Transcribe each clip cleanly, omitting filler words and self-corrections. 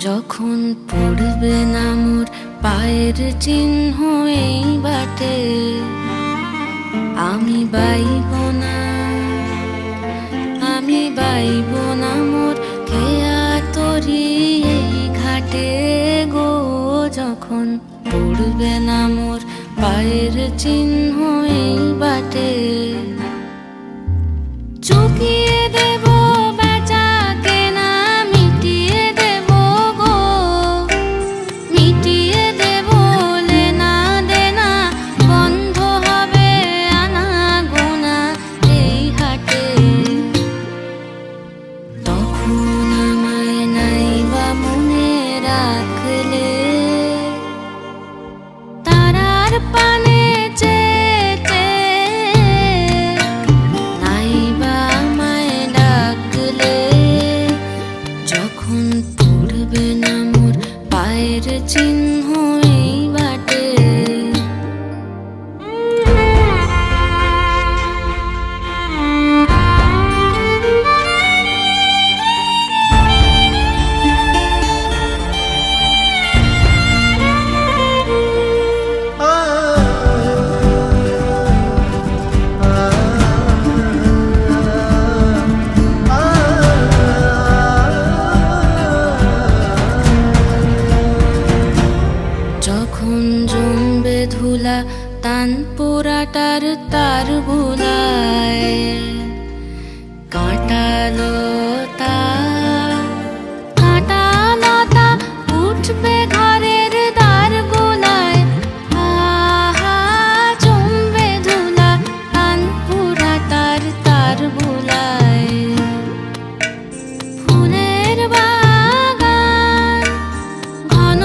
যখন পড়বে না মোর পায়ের চিহ্ন এই বাটে, আমি বাইব না, আমি বাইব না মোর খেয়া তরি এই ঘাটে গো। যখন পড়বে না মোর পায়ের চিহ্ন এই বাটে, চুকিয়ে দেব বেচা কেনা, মিটিয়ে দেব গো, মিটিয়ে দেব লেনা দেনা, বন্ধ হবে আনা গোনা এই হাটে। তখন আমায় নাইবা মনে রাখলে, তারার পানে চেটে নাইবা আমায় ডাকলে। যখন পড়বে না মোর পায়ের চিহ্ন এই বাটে, যখন জমবে ধুলা তান পোড়াটার তার বুলায়, কাঁটালতা কাঁটালতা উঠবে ঘরের দ্বার গোলায়। আহা জমবে ধুলা তান পোড়াটার তার বুলায়। ফুলের বাগান ঘন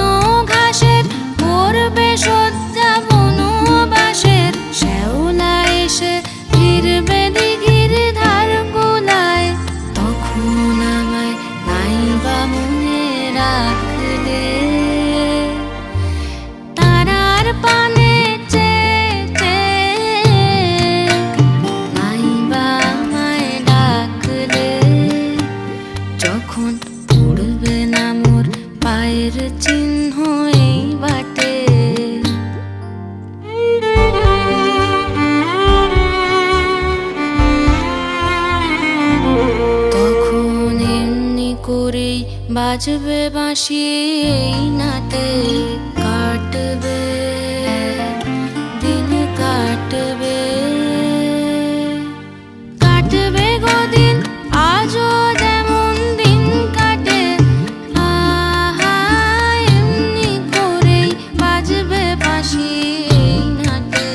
ঘাসের করবে শয্যা বনবাসের, শ্যাওলা এসে ফিরবে দিঘির ধার গোলায়। তখন আমায় নাইবা মনে রাখলে, তারার পানে চেটে নাইবা আমায় ডাকলে। যখন পড়বে না মোর পায়ের চিহ্ন এই বাটে, তখন এমনি করেই বাজবে বাঁশি এই নাটে। কাটবে দিন কাটবে, কাটবে গো দিন আজও যেমন দিন কাটে। আহা এমনি করেই বাজবে বাঁশি এই নাটে।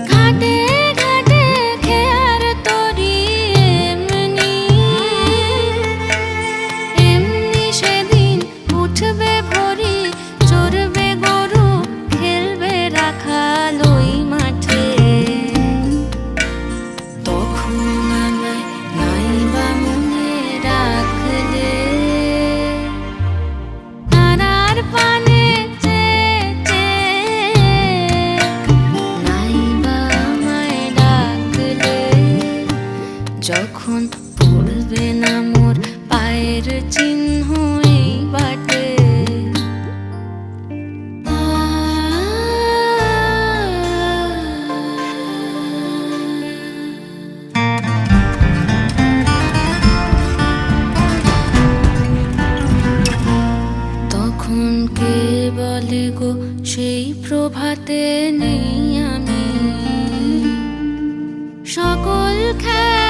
ঘাটে ঘাটে খেয়ার তরি এমনি, এমনি সেদিন উঠবে ভরি, চড়বে গরু খেলবে রাখাল ওই মাঠে। তখন আমায় নাইবা মনে রাখলে, তারার পানে চেটে নাইবা আমায় ডাকলে। যখন পড়বে না মোর পায়ের চিহ্ন এই বাটে, তখন কে বলে গো সেই প্রভাতে নেই আমি, সকল খেলা